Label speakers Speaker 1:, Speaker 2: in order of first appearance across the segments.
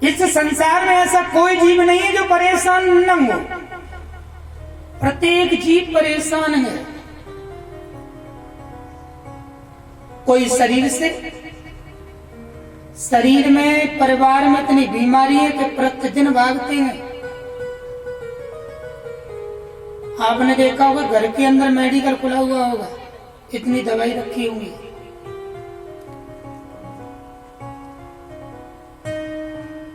Speaker 1: इस संसार में ऐसा कोई जीव नहीं है जो परेशान न हो। प्रत्येक जीव परेशान है। कोई शरीर से, शरीर में, परिवार में इतनी बीमारी है कि प्रतिदिन भागते हैं। आपने देखा होगा घर के अंदर मेडिकल खुला हुआ होगा, इतनी दवाई रखी होंगी।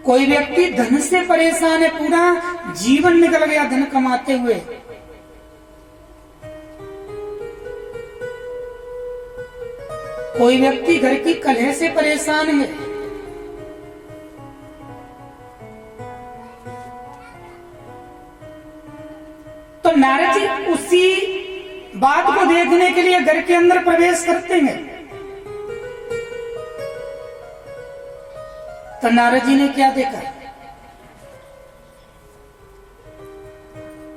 Speaker 1: कोई व्यक्ति धन से परेशान है, पूरा जीवन निकल गया धन कमाते हुए। कोई व्यक्ति घर की कलह से परेशान है। तो नारद जी उसी बात को देखने के लिए घर के अंदर प्रवेश करते हैं। तो नारद जी ने क्या देखा?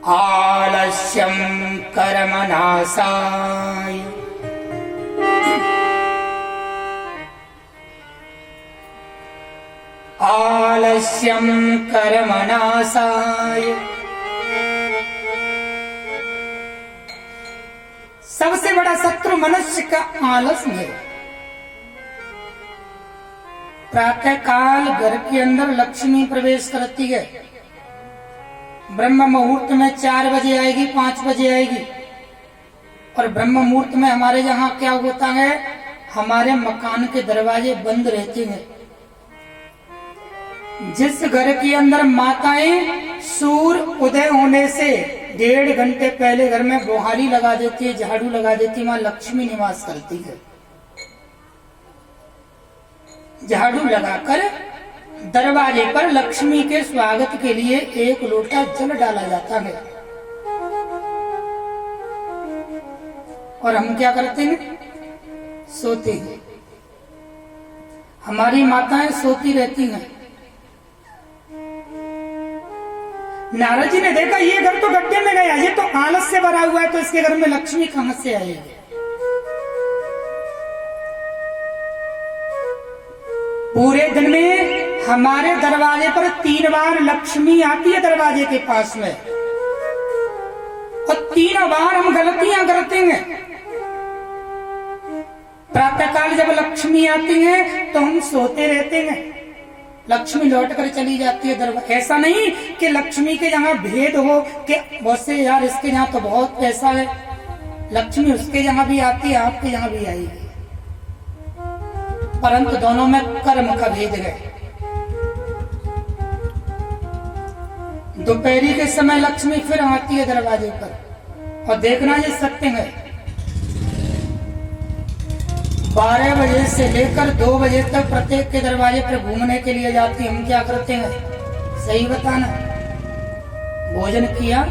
Speaker 1: आलस्यम कर्मनाशाय, आलस्यम कर्मनाशाय। सबसे बड़ा शत्रु मनुष्य का आलस है। प्रातः काल घर के अंदर लक्ष्मी प्रवेश करती है। ब्रह्म मुहूर्त में 4 बजे आएगी, 5 बजे आएगी। और ब्रह्म मुहूर्त में हमारे यहाँ क्या होता है, हमारे मकान के दरवाजे बंद रहते हैं। जिस घर के अंदर माताएं सूर्य उदय होने से 1.5 घंटे पहले घर में बोहारी लगा देती है, झाड़ू लगा देती है, वहां लक्ष्मी निवास करती है। झाड़ू लगाकर दरवाजे पर लक्ष्मी के स्वागत के लिए 1 लोटा जल डाला जाता है। और हम क्या करते हैं? सोते हैं। हमारी माताएं सोती रहती हैं। नारद जी ने देखा ये घर तो गड्ढे में गया, ये तो आलस से भरा हुआ है, तो इसके घर में लक्ष्मी कहां से आएगी? पूरे दिन में हमारे दरवाजे पर 3 बार लक्ष्मी आती है दरवाजे के पास में, और 3 बार हम गलतियां करते हैं। प्रातःकाल जब लक्ष्मी आती है तो हम सोते रहते हैं, लक्ष्मी लौट कर चली जाती है दरवाजा। ऐसा नहीं कि लक्ष्मी के यहाँ भेद हो कि वैसे यार इसके यहाँ तो बहुत पैसा है, लक्ष्मी उसके यहाँ भी आती है, आपके यहाँ भी आएगी, परंतु दोनों में कर्म का भेद है। दोपहरी के समय लक्ष्मी फिर आती है दरवाजे पर, और देखना ये सत्य है, 12 बजे से लेकर 2 बजे तक प्रत्येक के दरवाजे पर घूमने के लिए जाती। हम क्या करते हैं? सही बताना। भोजन किया,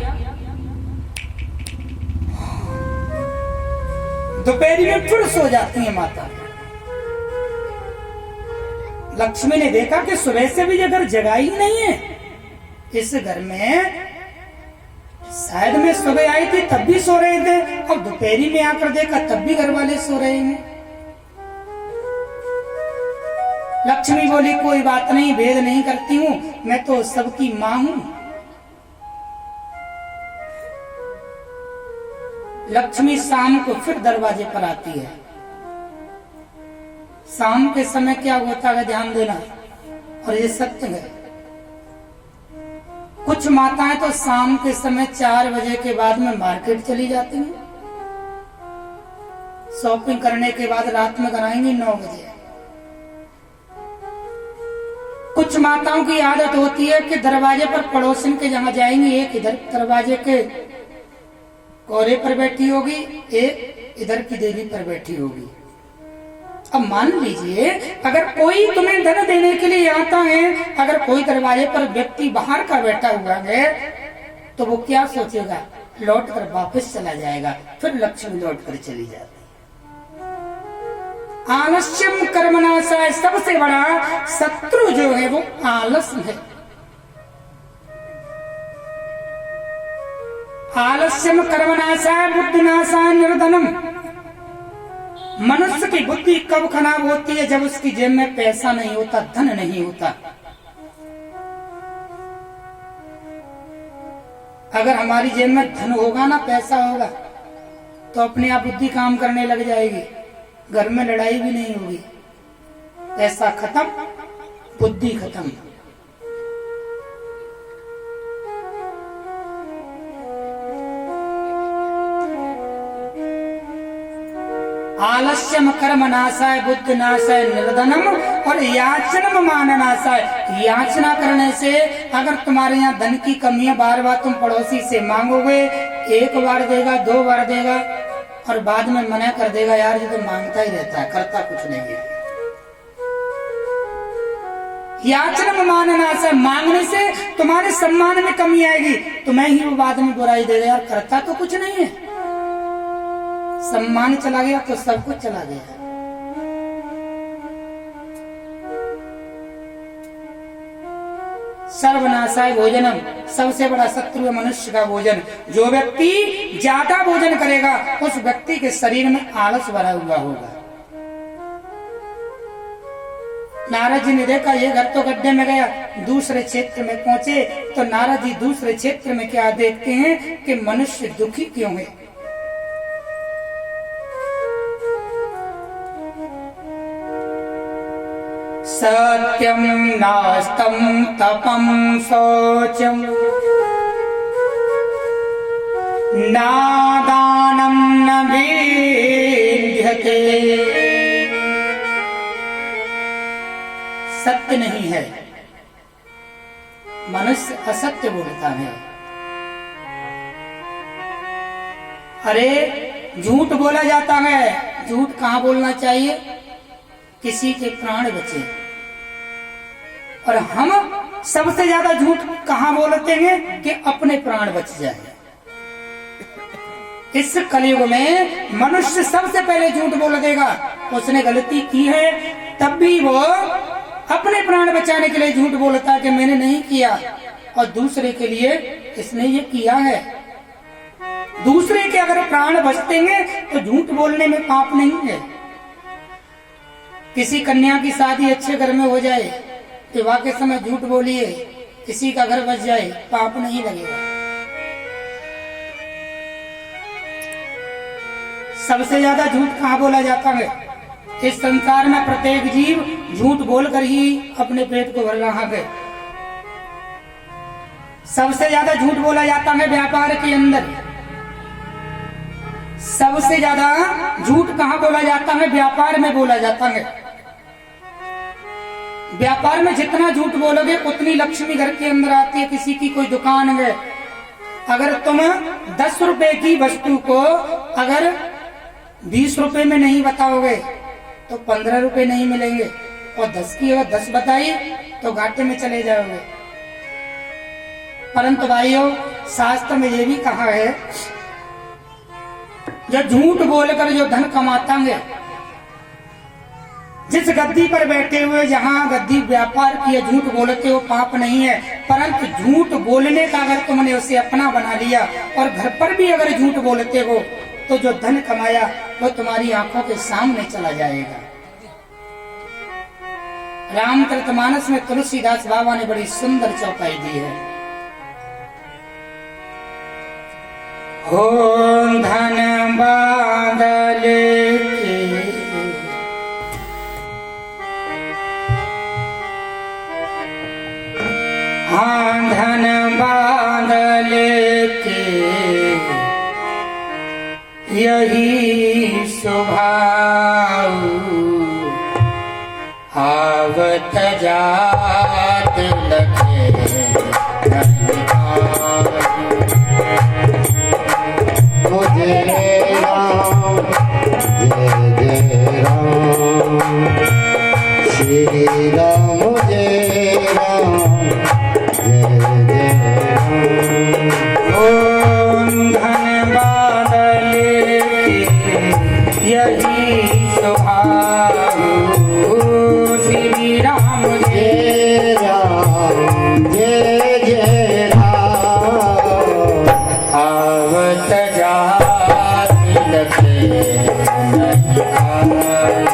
Speaker 1: दोपहरी में फिर सो जाती है माता। लक्ष्मी ने देखा कि सुबह से भी ये घर जगा ही नहीं है, इस घर में शायद मैं सुबह आई थी तब भी सो रहे थे, अब दोपहरी में आकर देखा तब भी घर वाले सो रहे हैं। लक्ष्मी बोली कोई बात नहीं, भेद नहीं करती हूं, मैं तो सबकी मां हूं। लक्ष्मी शाम को फिर दरवाजे पर आती है। शाम के समय क्या होता है ध्यान देना, और ये सत्य है। कुछ माताएं तो शाम के समय 4 बजे के बाद में मार्केट चली जाती हैं, शॉपिंग करने के बाद रात में घर आएंगी 9 बजे। कुछ माताओं की आदत होती है कि दरवाजे पर पड़ोसन के जहां जाएंगी, एक इधर दरवाजे के कोरे पर बैठी होगी, एक इधर की देवी पर बैठी होगी। अब मान लीजिए अगर कोई तुम्हें धन देने के लिए आता है, अगर कोई दरवाजे पर व्यक्ति बाहर का बैठा हुआ है, तो वो क्या सोचेगा? लौट कर वापस चला जाएगा, फिर लक्ष्मी लौट कर चली जाती है। आलस्यम कर्मनाशाय, सबसे बड़ा शत्रु जो है वो आलस है। आलस्यम कर्मनाशाय बुद्धिनाशाय निर्धनम। मनुष्य की बुद्धि कब खराब होती है? जब उसकी जेब में पैसा नहीं होता, धन नहीं होता। अगर हमारी जेब में धन होगा ना, पैसा होगा, तो अपने आप बुद्धि काम करने लग जाएगी, घर में लड़ाई भी नहीं होगी। पैसा खत्म, बुद्धि खत्म। आलस्यम कर्म नाशाय बुद्धि नाशाय निर्धनम और याचनम मान नाशाय। याचना करने से अगर तुम्हारे यहाँ धन की कमी है, बार बार तुम पड़ोसी से मांगोगे, एक बार देगा, 2 बार देगा और बाद में मना कर देगा, यार ये तो मांगता ही रहता है, करता कुछ नहीं है। याचनम मान नाशाय, मांगने से तुम्हारे सम्मान में कमी आएगी, तुम्हें ही वो बाद में बुराई देगा, यार करता तो कुछ नहीं है। सम्मान चला गया तो सब कुछ चला गया। सर्वनाशाय भोजनम, सबसे बड़ा शत्रु है मनुष्य का भोजन। जो व्यक्ति ज्यादा भोजन करेगा उस व्यक्ति के शरीर में आलस भरा हुआ होगा। नारद जी ने देखा ये घर तो गड्ढे में गया, दूसरे क्षेत्र में पहुंचे तो नारद जी दूसरे क्षेत्र में क्या देखते हैं कि मनुष्य दुखी क्यों है। सत्यम नास्तम तपम शौचम नादानम न विद्यते। सत्य नहीं है, मनुष्य असत्य बोलता है। अरे झूठ बोला जाता है, झूठ कहाँ बोलना चाहिए, किसी के प्राण बचे। और हम सबसे ज्यादा झूठ कहाँ बोलते हैं कि अपने प्राण बच जाए। इस कलयुग में मनुष्य सबसे पहले झूठ बोल देगा, उसने गलती की है तब भी वो अपने प्राण बचाने के लिए झूठ बोलता है कि मैंने नहीं किया, और दूसरे के लिए इसने ये किया है। दूसरे के अगर प्राण बचते हैं तो झूठ बोलने में पाप नहीं है। किसी कन्या की शादी अच्छे घर में हो जाए, विवाह के समय झूठ बोलिए, किसी का घर बच जाए, पाप नहीं लगेगा। सबसे ज्यादा झूठ कहाँ बोला जाता है, इस संसार में प्रत्येक जीव झूठ बोलकर ही अपने पेट को भर रहा है। सबसे ज्यादा झूठ बोला जाता है व्यापार के अंदर। सबसे ज्यादा झूठ कहाँ बोला जाता है, व्यापार में बोला जाता है। व्यापार में जितना झूठ बोलोगे उतनी लक्ष्मी घर के अंदर आती है। किसी की कोई दुकान है, अगर तुम 10 रुपए की वस्तु को अगर 20 रुपए में नहीं बताओगे तो 15 रुपए नहीं मिलेंगे, और 10 की अगर 10 बताई तो घाटे में चले जाओगे। परंतु भाइयों, शास्त्र में ये भी कहा है, जो झूठ बोलकर जो धन कमाता है, जिस गद्दी पर बैठे हुए जहाँ गद्दी व्यापार की झूठ बोलते हो पाप नहीं है, परंतु झूठ बोलने का अगर तुमने उसे अपना बना लिया और घर पर भी अगर झूठ बोलते हो तो जो धन कमाया वो तुम्हारी आंखों के सामने चला जाएगा। रामचरितमानस में तुलसीदास बाबा ने बड़ी सुंदर चौपाई दी है। हो धन बादल के हाँ धन बादल के यही स्वभाव, आवत जात लखे
Speaker 2: मुझे राम जय जय राम, श्री राम जय राम जय जय राम।
Speaker 1: ओम धन बादल यही स्वभाव, श्री राम
Speaker 2: जय राम जय जय राम,
Speaker 1: आवत जात लखे नहीं आए।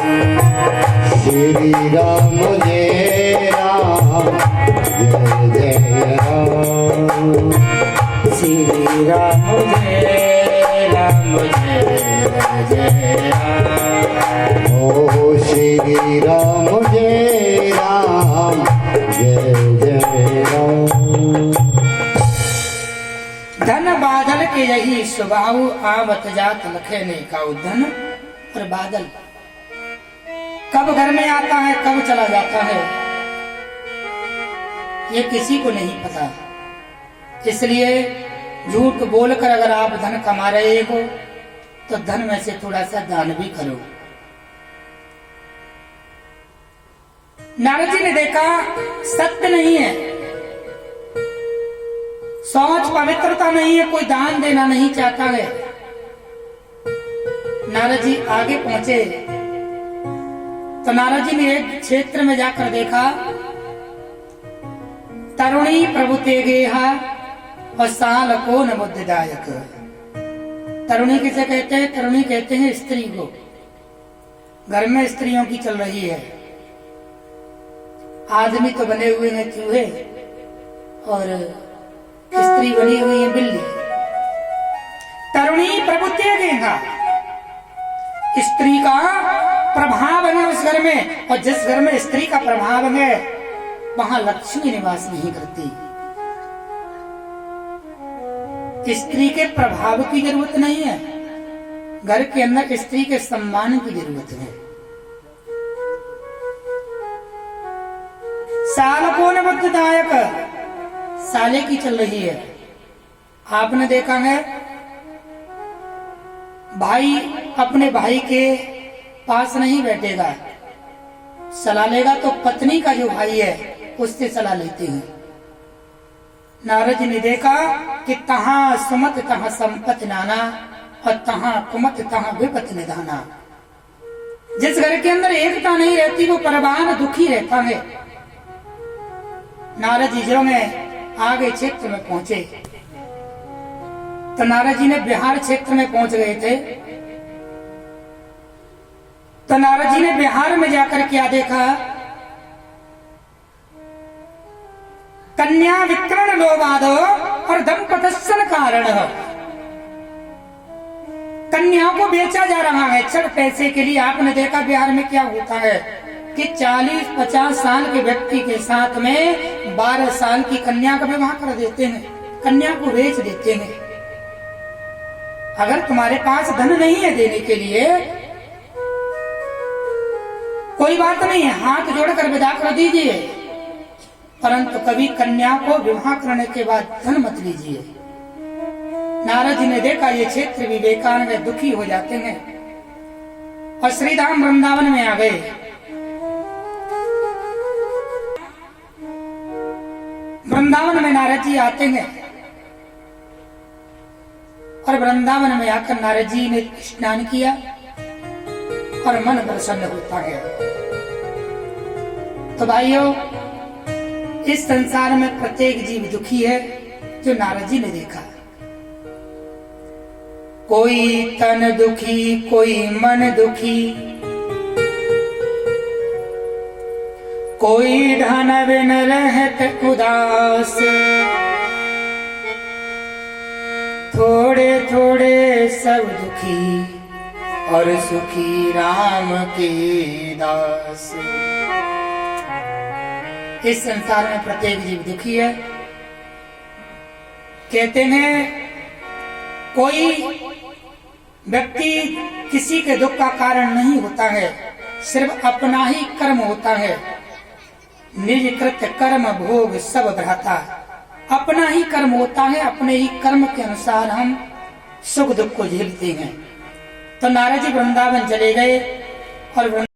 Speaker 2: श्री राम जय राम जय जय राम। श्री राम जय राम जय जय राम। ओ श्री राम जय राम जय जय राम।
Speaker 1: धन बादल के यही स्वभाव आवत जात लखे ने काऊ। धन और बादल कब घर में आता है कब चला जाता है ये किसी को नहीं पता। इसलिए झूठ बोलकर अगर आप धन कमा रहे हो तो धन में से थोड़ा सा दान भी करो। नारद जी ने देखा सत्य नहीं है, सोच पवित्रता नहीं है, कोई दान देना नहीं चाहता है। नारद जी आगे पहुंचे तो नारद जी ने एक क्षेत्र में जाकर देखा तरुणी प्रभु तेगेहा और साल को न बुद्धिदायक। तरुणी किसे कहते हैं? तरुणी कहते हैं स्त्री को। घर में स्त्रियों की चल रही है। आदमी तो बने हुए हैं चूहे और स्त्री बनी हुई है बिल्ली। तरुणी प्रभु तेगेहा, स्त्री का प्रभाव है उस घर में, और जिस घर में स्त्री का प्रभाव है वहां लक्ष्मी निवास नहीं करती। स्त्री के प्रभाव की जरूरत नहीं है, घर के अंदर स्त्री के सम्मान की जरूरत है। साल को न बुद्धिदायक, साले की चल रही है। आपने देखा है भाई अपने भाई के पास नहीं बैठेगा, सलाह लेगा तो पत्नी का जो भाई है उससे सलाह लेते हैं। नारद जी ने देखा कि तहां सुमत तहां संपत्ति नाना और तहां कुमत तहां विपत निधाना। जिस घर के अंदर एकता नहीं रहती वो परिवार दुखी रहता है। नारद जी जो में आगे क्षेत्र में पहुंचे तो नारद जी ने बिहार क्षेत्र में पहुंच गए थे। तो नारद जी ने बिहार में जाकर क्या देखा? कन्या विकरण लोभादो और दंपतस्सन कारण। कन्याओं को बेचा जा रहा है चढ़ पैसे के लिए। आपने देखा बिहार में क्या होता है कि 40-50 साल के व्यक्ति के साथ में 12 साल की कन्या का विवाह कर देते हैं, कन्या को बेच देते हैं। अगर तुम्हारे पास धन नहीं है देने के लिए कोई बात नहीं है, हाथ जोड़कर विदा कर दीजिए, परंतु कभी कन्या को विवाह करने के बाद धन मत लीजिए। नारद जी ने देखा ये क्षेत्र भी बेकार में दुखी हो जाते हैं और श्री धाम वृंदावन में आ गए। वृंदावन में नारद जी आते हैं और वृंदावन में आकर नारद जी ने स्नान किया और मन प्रसन्न होता है। तो भाइयों, इस संसार में प्रत्येक जीव दुखी है जो नारद जी ने देखा। कोई तन दुखी, कोई मन दुखी, कोई धन बिन रहत उदास, थोड़े थोड़े सब दुखी और सुखी राम के दास। इस संसार में प्रत्येक जीव दुखी है। कहते हैं कोई व्यक्ति किसी के दुख का कारण नहीं होता है, सिर्फ अपना ही कर्म होता है। निज कृत कर्म भोग सब भ्राता। अपना ही कर्म होता है, अपने ही कर्म के अनुसार हम सुख दुख को झेलते हैं। तो नारद जी वृंदावन चले गए और